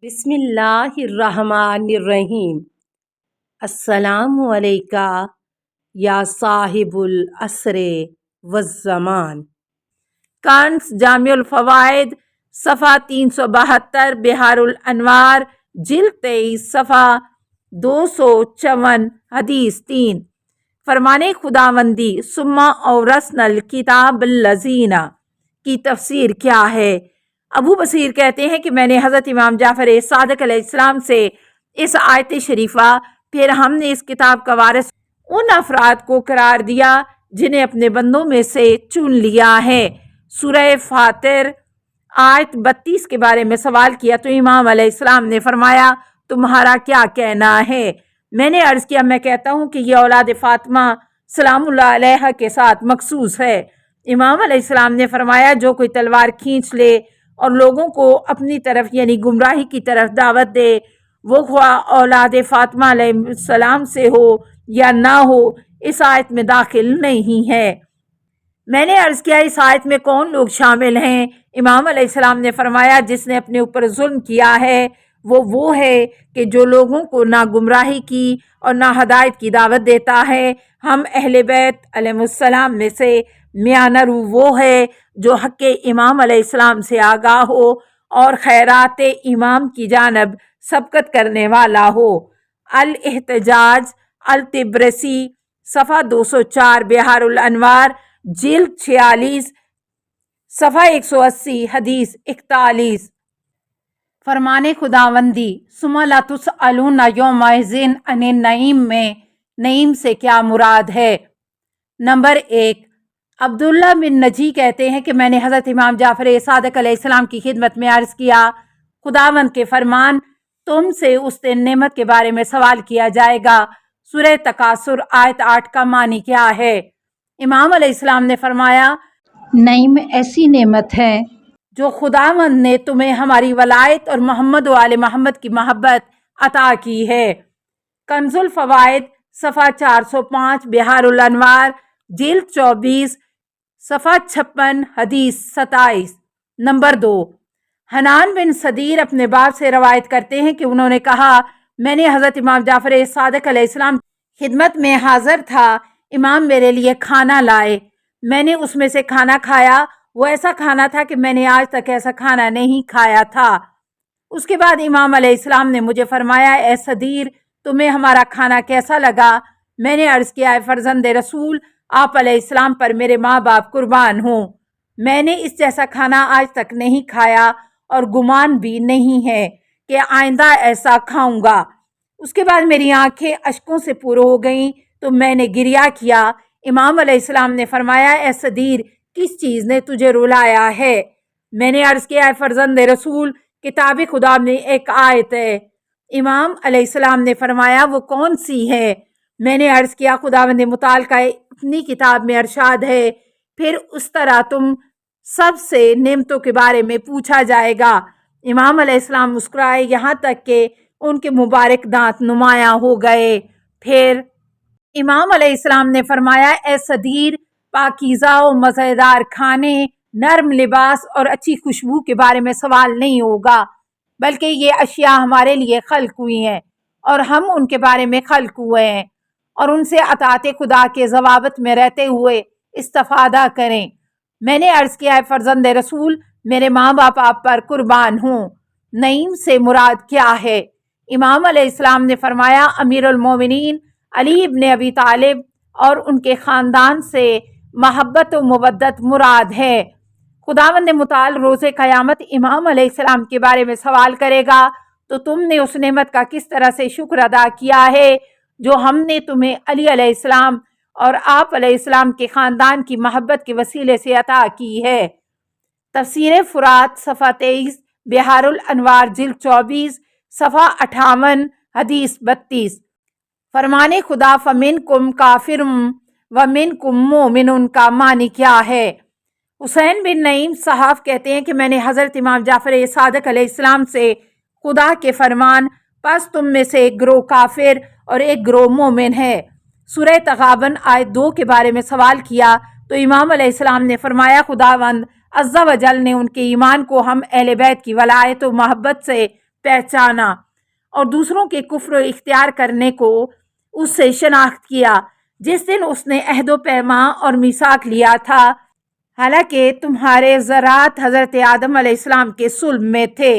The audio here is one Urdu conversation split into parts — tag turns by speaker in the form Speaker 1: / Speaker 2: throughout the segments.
Speaker 1: بسم اللہ الرحمن الرحیم۔ السلام علیکہ یا صاحب العصر والزمان۔ کنز جامع الفوائد صفحہ 372، بحار الانوار جلد 23 صفحہ 254، حدیث 3۔ فرمانے خداوندی ثم اورثنا الکتاب الذین کی تفسیر کیا ہے؟ ابو بصیر کہتے ہیں کہ میں نے حضرت امام جعفر صادق علیہ السلام سے اس آیت شریفہ پھر ہم نے اس کتاب کا وارث ان افراد کو قرار دیا جنہیں اپنے بندوں میں سے چن لیا ہے، سورہ فاطر آیت 32 کے بارے میں سوال کیا تو امام علیہ السلام نے فرمایا تمہارا کیا کہنا ہے؟ میں نے عرض کیا میں کہتا ہوں کہ یہ اولاد فاطمہ سلام اللہ علیہ کے ساتھ مخصوص ہے۔ امام علیہ السلام نے فرمایا جو کوئی تلوار کھینچ لے اور لوگوں کو اپنی طرف یعنی گمراہی کی طرف دعوت دے، وہ خواہ اولاد فاطمہ علیہ السلام سے ہو یا نہ ہو، اس آیت میں داخل نہیں ہے۔ میں نے عرض کیا اس آیت میں کون لوگ شامل ہیں؟ امام علیہ السلام نے فرمایا جس نے اپنے اوپر ظلم کیا ہے وہ ہے کہ جو لوگوں کو نہ گمراہی کی اور نہ ہدایت کی دعوت دیتا ہے۔ ہم اہل بیت علیہ السلام میں سے میانہ رو وہ ہے جو حق امام علیہ السلام سے آگاہ ہو اور خیرات امام کی جانب سبقت کرنے والا ہو۔ الاحتجاج الطبرسی صفحہ 204، بحار الانوار جلد 46 صفحہ 180، حدیث 41۔ فرمانے خداوندی ثم لتسألن یومئذ عن النعیم میں نعیم سے کیا مراد ہے؟ نمبر 1، عبداللہ بن نجی کہتے ہیں کہ میں نے حضرت امام جعفر صادق علیہ السلام کی خدمت میں عرض کیا خداوند کے فرمان تم سے اس دن نعمت کے بارے میں سوال کیا جائے گا، سورہ تکاثر آیت 8 کا معنی کیا ہے؟ امام علیہ السلام نے فرمایا نعیم ایسی نعمت ہے جو خداوند نے تمہیں ہماری ولایت اور محمد و آل محمد کی محبت عطا کی ہے۔ کنز الفوائد صفحہ 405، بحار الانوار جلد 24 صفحہ 56، حدیث 27۔ نمبر 2، حنان بن صدیر اپنے باپ سے روایت کرتے ہیں کہ انہوں نے کہا میں نے حضرت امام جعفر صادق علیہ السلام خدمت میں حاضر تھا، امام میرے لیے کھانا لائے، میں نے اس میں سے کھانا کھایا، وہ ایسا کھانا تھا کہ میں نے آج تک ایسا کھانا نہیں کھایا تھا۔ اس کے بعد امام علیہ السلام نے مجھے فرمایا اے صدیر تمہیں ہمارا کھانا کیسا لگا؟ میں نے عرض کیا اے فرزند رسول آپ علیہ السلام پر میرے ماں باپ قربان ہوں، میں نے اس جیسا کھانا آج تک نہیں کھایا اور گمان بھی نہیں ہے کہ آئندہ ایسا کھاؤں گا۔ اس کے بعد میری آنکھیں اشکوں سے پر ہو گئیں تو میں نے گریہ کیا۔ امام علیہ السلام نے فرمایا اے صدیر کس چیز نے تجھے رلایا ہے؟ میں نے عرض کیا اے فرزند رسول کتاب خدا میں ایک آیت ہے۔ امام علیہ السلام نے فرمایا وہ کون سی ہے؟ میں نے عرض کیا خداوند متعال کا اپنی کتاب میں ارشاد ہے پھر اس طرح تم سب سے نعمتوں کے بارے میں پوچھا جائے گا۔ امام علیہ السلام مسکرائے یہاں تک کہ ان کے مبارک دانت نمایاں ہو گئے۔ پھر امام علیہ السلام نے فرمایا اے صدیر پاکیزہ و مزیدار کھانے، نرم لباس اور اچھی خوشبو کے بارے میں سوال نہیں ہوگا، بلکہ یہ اشیاء ہمارے لیے خلق ہوئی ہیں اور ہم ان کے بارے میں خلق ہوئے ہیں اور ان سے اطاعت خدا کے ضوابط میں رہتے ہوئے استفادہ کریں۔ میں نے عرض کیا ہے فرزند رسول میرے ماں باپ آپ پر قربان ہوں، نعیم سے مراد کیا ہے؟ امام علیہ السلام نے فرمایا امیر المومنین علی ابن ابی طالب اور ان کے خاندان سے محبت و مودت مراد ہے۔ خداوند متعال روز قیامت امام علیہ السلام کے بارے میں سوال کرے گا تو تم نے اس نعمت کا کس طرح سے شکر ادا کیا ہے جو ہم نے تمہیں علی علیہ السلام اور آپ علیہ السلام کے خاندان کی محبت کے وسیلے سے عطا کی ہے۔ تفسیر فرات صفحہ 23، بحار الانوار جلد 24 صفحہ 58، حدیث 32۔ فرمانے خدا فمنکم کافر ومنکم مومن کا معنی کیا ہے؟ حسین بن نعیم صحاف کہتے ہیں کہ میں نے حضرت امام جعفر صادق علیہ السلام سے خدا کے فرمان پس تم میں سے ایک گروہ کافر اور ایک گروہ مومن ہے، سورہ تغابن آیت 2 کے بارے میں سوال کیا تو امام علیہ السلام نے فرمایا خداوند عز و جل نے ان کے ایمان کو ہم اہل بیت کی ولایت و محبت سے پہچانا اور دوسروں کے کفر و اختیار کرنے کو اس سے شناخت کیا جس دن اس نے عہد و پیما اور میثاق لیا تھا، حالانکہ تمہارے ذرات حضرت آدم علیہ السلام کے صلب میں تھے۔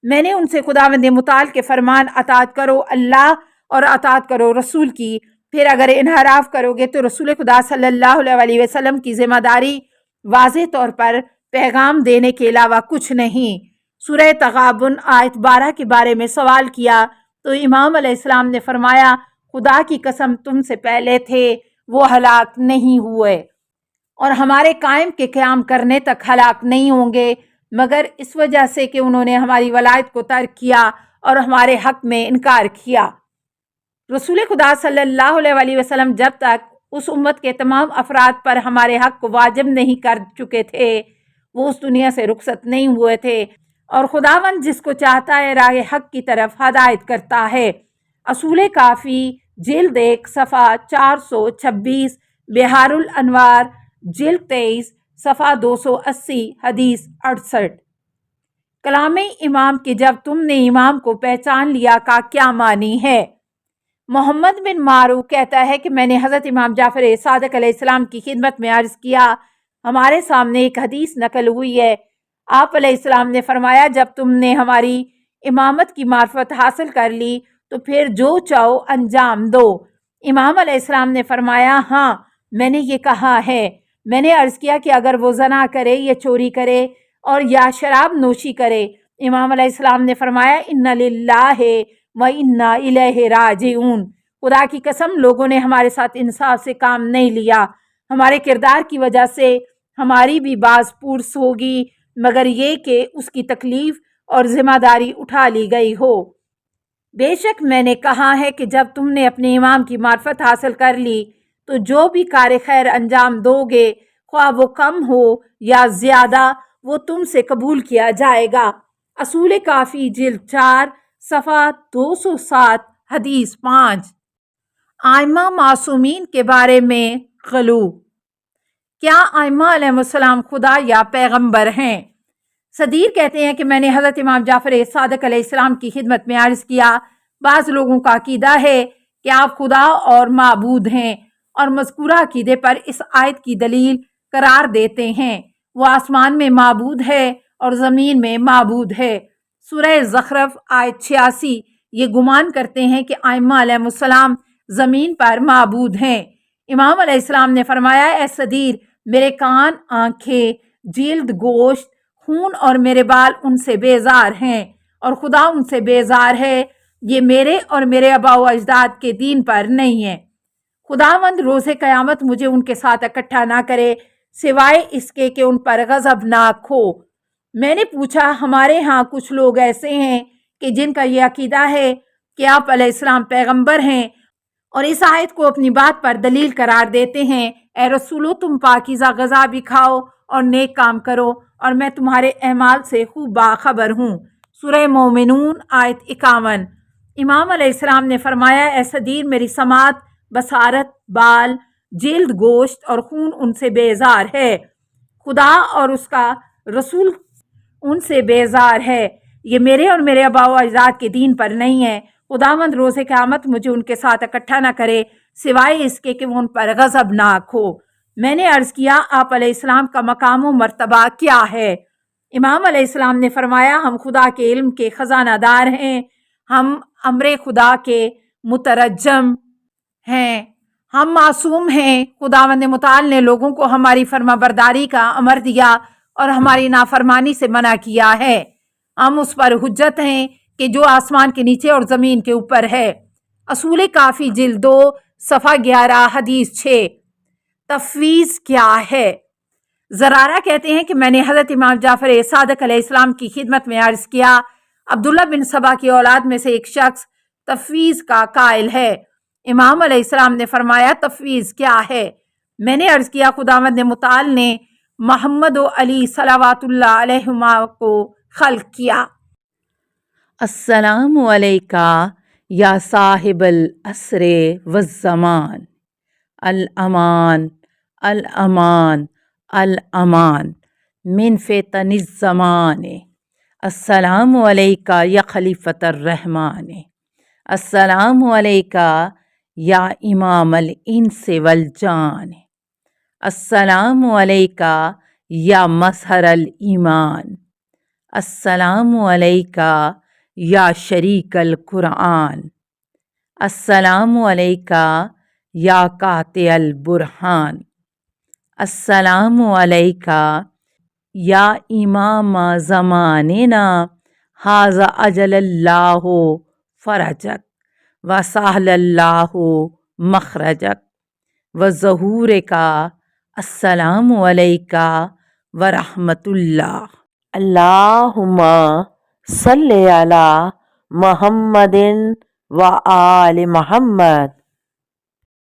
Speaker 1: میں نے ان سے خداوند متعال کے فرمان اطاعت کرو اللہ اور اطاعت کرو رسول کی، پھر اگر انحراف کرو گے تو رسول خدا صلی اللہ علیہ وسلم کی ذمہ داری واضح طور پر پیغام دینے کے علاوہ کچھ نہیں۔ سورہ تغابن آیت 12 کے بارے میں سوال کیا تو امام علیہ السلام نے فرمایا، خدا کی قسم تم سے پہلے تھے وہ ہلاک نہیں ہوئے اور ہمارے قائم کے قیام کرنے تک ہلاک نہیں ہوں گے، مگر اس وجہ سے کہ انہوں نے ہماری ولایت کو ترک کیا اور ہمارے حق میں انکار کیا۔ رسول خدا صلی اللہ علیہ وسلم جب تک اس امت کے تمام افراد پر ہمارے حق کو واجب نہیں کر چکے تھے، وہ اس دنیا سے رخصت نہیں ہوئے تھے، اور خداوند جس کو چاہتا ہے راہ حق کی طرف ہدایت کرتا ہے۔ اصول کافی جلد 1 صفحہ 426، بحار الانوار جلد 23 صفحہ 280، حدیث 68۔ کلام امام کہ جب تم نے امام کو پہچان لیا کا کیا معنی ہے؟ محمد بن معروف کہتا ہے کہ میں نے حضرت امام جعفر صادق علیہ السلام کی خدمت میں عرض کیا، ہمارے سامنے ایک حدیث نقل ہوئی ہے۔ آپ علیہ السلام نے فرمایا، جب تم نے ہماری امامت کی معرفت حاصل کر لی تو پھر جو چاہو انجام دو۔ امام علیہ السلام نے فرمایا، ہاں میں نے یہ کہا ہے۔ میں نے عرض کیا کہ اگر وہ زنا کرے یا چوری کرے اور یا شراب نوشی کرے؟ امام علیہ السلام نے فرمایا، اِنَّ لِلَّهِ وَإِنَّا إِلَيْهِ راجعون۔ خدا کی قسم لوگوں نے ہمارے ساتھ انصاف سے کام نہیں لیا، ہمارے کردار کی وجہ سے ہماری بھی باز پرس ہوگی، مگر یہ کہ اس کی تکلیف اور ذمہ داری اٹھا لی گئی ہو۔ بے شک میں نے کہا ہے کہ جب تم نے اپنے امام کی معرفت حاصل کر لی تو جو بھی کار خیر انجام دو گے، خواہ وہ کم ہو یا زیادہ، وہ تم سے قبول کیا جائے گا۔ اصول کافی جلد 4 صفحہ 207، حدیث 5۔ ائمہ معصومین کے بارے میں غلو۔ کیا ائمہ علیہ السلام خدا یا پیغمبر ہیں؟ صدیر کہتے ہیں کہ میں نے حضرت امام جعفر صادق علیہ السلام کی خدمت میں عرض کیا، بعض لوگوں کا عقیدہ ہے کہ آپ خدا اور معبود ہیں اور مذکورہ عقیدے پر اس آیت کی دلیل قرار دیتے ہیں، وہ آسمان میں معبود ہے اور زمین میں معبود ہے۔ سورہ زخرف آیت 86۔ یہ گمان کرتے ہیں کہ ائمہ علیہ السلام زمین پر معبود ہیں۔ امام علیہ السلام نے فرمایا، اے صدیر، میرے کان، آنکھیں، جلد، گوشت، خون اور میرے بال ان سے بیزار ہیں اور خدا ان سے بیزار ہے، یہ میرے اور میرے آباء و اجداد کے دین پر نہیں ہے۔ خداوند روز قیامت مجھے ان کے ساتھ اکٹھا نہ کرے سوائے اس کے کہ ان پر غضبناک ہو۔ میں نے پوچھا، ہمارے ہاں کچھ لوگ ایسے ہیں کہ جن کا یہ عقیدہ ہے کہ آپ علیہ السلام پیغمبر ہیں اور اس آیت کو اپنی بات پر دلیل قرار دیتے ہیں، اے رسولو تم پاکیزہ غذا بھی کھاؤ اور نیک کام کرو اور میں تمہارے اعمال سے خوب باخبر ہوں۔ سورہ مومنون آیت 51۔ امام علیہ السلام نے فرمایا، اے صدیر، میری سماعت، بصارت، بال، جلد، گوشت اور خون ان سے بیزار ہے، خدا اور اس کا رسول ان سے بیزار ہے، یہ میرے اور میرے آباء و اجداد کے دین پر نہیں ہے۔ خداوند روز قیامت مجھے ان کے ساتھ اکٹھا نہ کرے سوائے اس کے کہ وہ ان پر غضبناک ہو۔ میں نے عرض کیا، آپ علیہ السلام کا مقام و مرتبہ کیا ہے؟ امام علیہ السلام نے فرمایا، ہم خدا کے علم کے خزانہ دار ہیں، ہم امر خدا کے مترجم ہیں، ہم معصوم ہیں۔ خداوند متعال نے لوگوں کو ہماری فرما برداری کا امر دیا اور ہماری نافرمانی سے منع کیا ہے، ہم اس پر حجت ہیں کہ جو آسمان کے نیچے اور زمین کے اوپر ہے۔ اصول کافی جلد 2 صفحہ 11، حدیث 6۔ تفویض کیا ہے؟ زرارہ کہتے ہیں کہ میں نے حضرت امام جعفر صادق علیہ السلام کی خدمت میں عرض کیا، عبداللہ بن سبا کی اولاد میں سے ایک شخص تفویض کا قائل ہے۔ امام علیہ السلام نے فرمایا، تفویض کیا ہے؟ میں نے عرض کیا، خداوند متعال نے محمد و علی صلوات اللہ علیہما کو خلق کیا۔ السلام علیکہ یا صاحب العصر والزمان، الامان الامان الامان من فتن الزمان، السلام علیکہ یا خلیفۃ الرحمن، السلام علیکہ یا امام الانس والجان، السلام علیکہ یا مظہر الایمان، السلام علیکہ یا شریک القرآن، السلام علیکہ یا قاطع البرہان، السلام علیکہ یا امام زماننا ھذا اجل اللہ فرجک وسہل اللہ مخرجک وظہورک، السلام علیکہ ورحمۃ اللہ۔ اللہم صلی علی محمد و آل محمد۔